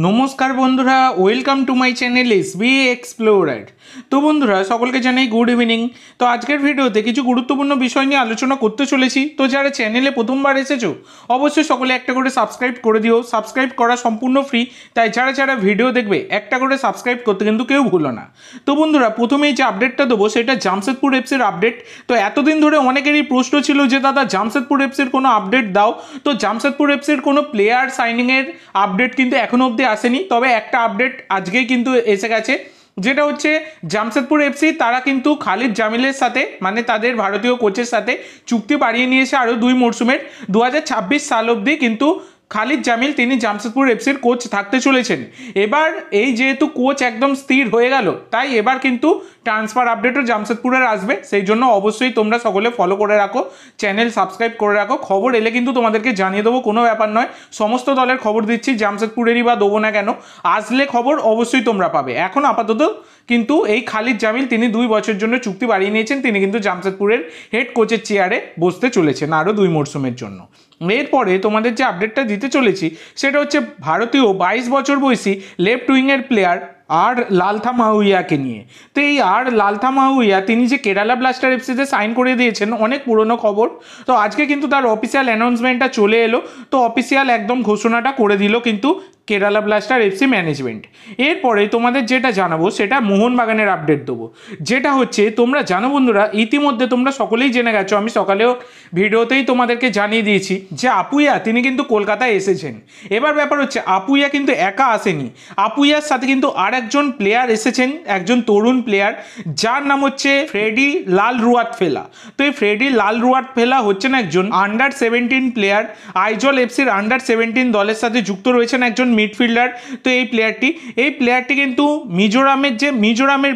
নমস্কার বন্ধুরা, welcome to my channel SB explorer. তো বন্ধুরা, সকলকে জানাই গুড ইভিনিং। তো আজকের ভিডিওতে কিছু গুরুত্বপূর্ণ বিষয় নিয়ে আলোচনা করতে চলেছি। তো যারা চ্যানেলে প্রথমবার এসেছো অবশ্যই সকলে একটা করে সাবস্ক্রাইব করে দিও। সাবস্ক্রাইব করা সম্পূর্ণ ফ্রি, তাই যারা ভিডিও দেখবে একটা করে সাবস্ক্রাইব করতে কিন্তু কেউ ভুলো না। তো বন্ধুরা, প্রথমেই যে আপডেটটা দেবো সেটা জামশেদপুর এফসির আপডেট। তো এতদিন ধরে অনেকেরই প্রশ্ন ছিল যে দাদা জামশেদপুর এফসির কোনো আপডেট দাও। তো জামশেদপুর এফসির কোনো প্লেয়ার সাইনিংয়ের আপডেট কিন্তু এখনো অবধি আসেনি, তবে একটা আপডেট আজকেই কিন্তু এসে গেছে, যেটা হচ্ছে জামশেদপুর এফসি তারা কিন্তু খালিদ জামিলের সাথে মানে তাদের ভারতীয় কোচের সাথে চুক্তি বাড়িয়ে নিয়েছে আরও 2 মরশুমের। 2026 সাল অবধি কিন্তু খালিদ জামিল তিনি জামশেদপুর এফসির কোচ থাকতে চলেছেন। এবার এই যেহেতু কোচ একদম স্থির হয়ে গেল, তাই এবার কিন্তু ট্রান্সফার আপডেটও জামশেদপুরের আসবে। সেই জন্য অবশ্যই তোমরা সকলে ফলো করে রাখো, চ্যানেল সাবস্ক্রাইব করে রাখো। খবর এলে কিন্তু তোমাদেরকে জানিয়ে দেবো, কোনো ব্যাপার নয়। সমস্ত দলের খবর দিচ্ছি, জামশেদপুরেরই বা দেবো না কেন, আসলে খবর অবশ্যই তোমরা পাবে। এখন আপাতত কিন্তু এই খালিদ জামিল তিনি 2 বছরের জন্য চুক্তি বাড়িয়ে নিয়েছেন, তিনি কিন্তু জামশেদপুরের হেড কোচের চেয়ারে বসতে চলেছেন আরও 2 মরশুমের জন্য। এরপরে তোমাদের যে আপডেটটা দিতে চলেছি সেটা হচ্ছে ভারতীয় 22 বছর বয়সী লেফট উইংয়ের প্লেয়ার আর লালথা মাউইয়াকে নিয়ে। তো এই আর লালথা মাউইয়া তিনি যে কেরালা ব্লাস্টার এফসিতে সাইন করে দিয়েছেন, অনেক পুরনো খবর। তো আজকে কিন্তু তার অফিসিয়াল অ্যানাউন্সমেন্টটা চলে এলো। তো অফিসিয়াল একদম ঘোষণাটা করে দিল কিন্তু কেরালা ব্লাস্টার এফসি ম্যানেজমেন্ট। এরপরে তোমাদের যেটা জানাবো সেটা মোহনবাগানের আপডেট দেবো, যেটা হচ্ছে তোমরা জানো বন্ধুরা, ইতিমধ্যে তোমরা সকলেই জেনে গেছো, আমি সকালেও ভিডিওতেই তোমাদেরকে জানিয়ে দিয়েছি যে আপুইয়া তিনি কিন্তু কলকাতায় এসেছেন। এবার ব্যাপার হচ্ছে আপুইয়া কিন্তু একা আসেনি, আপুইয়ার সাথে কিন্তু আর একজন প্লেয়ার এসেছেন, একজন তরুণ প্লেয়ার যার নাম হচ্ছে ফ্রেডি লাল রুয়াতফেলা। তো এই ফ্রেডি লাল রুয়াতফেলা হচ্ছেন একজন আন্ডার 17 প্লেয়ার, আইজল এফসির আন্ডার 17 দলের সাথে যুক্ত রয়েছেন, একজন মিডফিল্ডার। তো এই প্লেয়ারটি কিন্তু মিজোরামের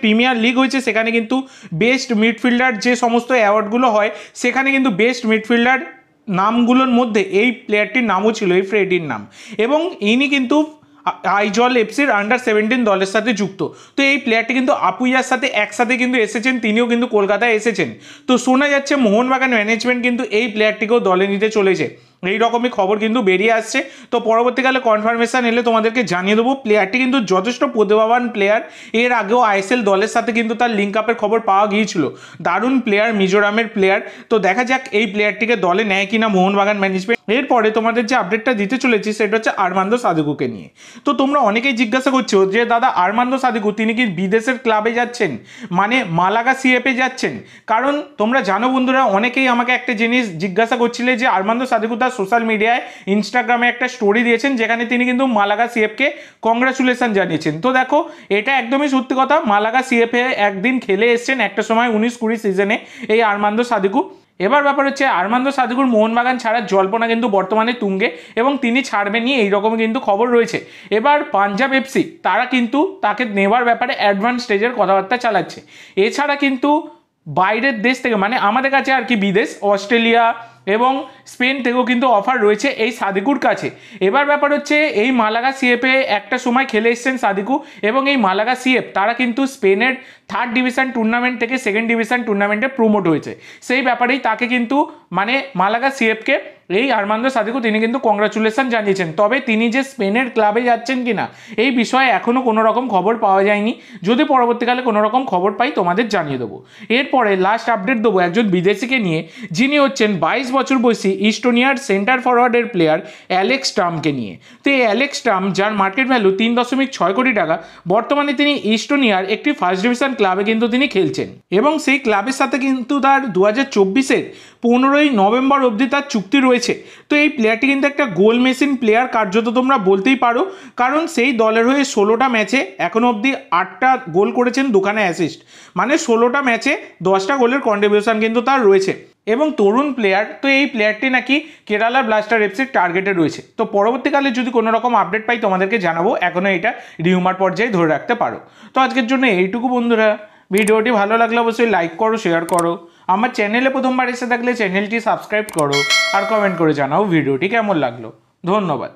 প্রিমিয়ার লিগ হয়েছে, সেখানে কিন্তু বেস্ট মিডফিল্ডার যে সমস্ত অ্যাওয়ার্ডগুলো হয় সেখানে কিন্তু বেস্ট মিডফিল্ডার নামগুলোর মধ্যে এই প্লেয়ারটির নামও ছিল, এই ফ্রেডির নাম। এবং ইনি কিন্তু আইজল এফসির আন্ডার 17 দলের সাথে যুক্ত। তো এই প্লেয়ারটি কিন্তু আপুইয়ার সাথে একসাথে কিন্তু এসেছেন, তিনিও কিন্তু কলকাতায় এসেছেন। তো শোনা যাচ্ছে মোহনবাগান ম্যানেজমেন্ট কিন্তু এই প্লেয়ারটিকেও দলে নিতে চলেছে, এই রকমই খবর কিন্তু বেরিয়ে আসছে। তো পরবর্তীকালে কনফার্মেশন এলে তোমাদেরকে জানিয়ে দেবো। প্লেয়ারটি কিন্তু যথেষ্ট প্রতিভাবান প্লেয়ার, এর আগেও আইএসএল দলের সাথে কিন্তু তার লিঙ্ক আপের খবর পাওয়া গিয়েছিল। দারুণ প্লেয়ার, মিজোরামের প্লেয়ার। তো দেখা যাক এই প্লেয়ারটিকে দলে নেয় কিনা মোহনবাগান ম্যানেজমেন্ট। এরপরে তোমাদের যে আপডেটটা দিতে চলেছি সেটা হচ্ছে আর্মান্দো সাদিকুকে নিয়ে। তো তোমরা অনেকেই জিজ্ঞাসা করছো যে দাদা আর্মান্দো সাদিকু তিনি কি বিদেশের ক্লাবে যাচ্ছেন, মানে মালাগা সিএফে যাচ্ছেন? কারণ তোমরা জানো বন্ধুরা, অনেকেই আমাকে একটা জিনিস জিজ্ঞাসা করছিলে যে আর্মান্দো সাদিকু তার সোশ্যাল মিডিয়ায় ইনস্টাগ্রামে একটা স্টোরি দিয়েছেন, যেখানে তিনি কিন্তু মালাগা সিএফকে কংগ্রাচুলেশন জানিয়েছেন। তো দেখো, এটা একদমই সত্যি কথা। মালাগা সিএফে একদিন খেলে এসছেন একটা সময় 19-20 সিজনে এই আর্মান্দো সাদিকু। এবার ব্যাপার হচ্ছে আর্মান্দো সাদিকুর মোহনবাগান ছাড়ার জল্পনা কিন্তু বর্তমানে তুঙ্গে, এবং তিনি ছাড়বেনই এইরকম কিন্তু খবর রয়েছে। এবার পাঞ্জাব এফসি তারা কিন্তু তাকে নেবার ব্যাপারে অ্যাডভান্স স্টেজের কথাবার্তা চালাচ্ছে। এছাড়া কিন্তু বাইরের দেশ থেকে, মানে আমাদের কাছে আর কি, বিদেশ অস্ট্রেলিয়া এবং স্পেন থেকেও কিন্তু অফার রয়েছে এই সাদিকুর কাছে। এবার ব্যাপার হচ্ছে এই মালাগা সিএফে একটা সময় খেলে এসছেন সাদিকু, এবং এই মালাগা সিএফ তারা কিন্তু স্পেনের 3rd ডিভিশন টুর্নামেন্ট থেকে 2nd ডিভিশন টুর্নামেন্টে প্রমোট হয়েছে। সেই ব্যাপারেই তাকে কিন্তু মানে মালাগা সিএফকে এই আর্মান্দো সাদিকু তিনি কিন্তু কংগ্রাচুলেশন জানিয়েছেন। তবে তিনি যে স্পেনের ক্লাবে যাচ্ছেন কিনা এই বিষয়ে এখনও কোনো রকম খবর পাওয়া যায়নি। যদি পরবর্তীকালে কোনো রকম খবর পাই তোমাদের জানিয়ে দেবো। এরপরে লাস্ট আপডেট দেবো একজন বিদেশিকে নিয়ে, যিনি হচ্ছেন 22 বছর বয়সী ইস্টোনিয়ার সেন্টার ফরওয়ার্ডের প্লেয়ার অ্যালেক্স ট্রামকে নিয়ে। তো এই অ্যালেক্স ট্রাম, যার মার্কেট ভ্যালু 3.6 কোটি টাকা, বর্তমানে তিনি ইস্টোনিয়ার একটি 1st ডিভিশন ক্লাবে কিন্তু তিনি খেলছেন, এবং সেই ক্লাবের সাথে কিন্তু তার 2024-এর 15ই নভেম্বর অবধি তার চুক্তি রয়েছে। তো এই প্লেয়ারটি কিন্তু একটা গোল মেশিন প্লেয়ার কার্যত তোমরা বলতেই পারো, কারণ সেই দলের হয়ে 16টা ম্যাচে এখনো অবধি 8টা গোল করেছেন, 2খানা অ্যাসিস্ট, মানে 16টা ম্যাচে 10টা গোলের কন্ট্রিবিউশন কিন্তু তার রয়েছে, এবং তরুণ প্লেয়ার। তো এই প্লেয়ারটি নাকি কেরালা ব্লাস্টার এফসির টার্গেটে রয়েছে। তো পরবর্তীকালে যদি কোনো রকম আপডেট পাই তোমাদেরকে জানাবো, এখনও এটা রিউমার পর্যায়ে ধরে রাখতে পারো। তো আজকের জন্য এইটুকু বন্ধুরা, ভিডিওটি ভালো লাগলে অবশ্যই লাইক করো, শেয়ার করো, আমার চ্যানেলে প্রথমবার এসে থাকলে চ্যানেলটি সাবস্ক্রাইব করো, আর কমেন্ট করে জানাও ভিডিওটি কেমন লাগলো। ধন্যবাদ।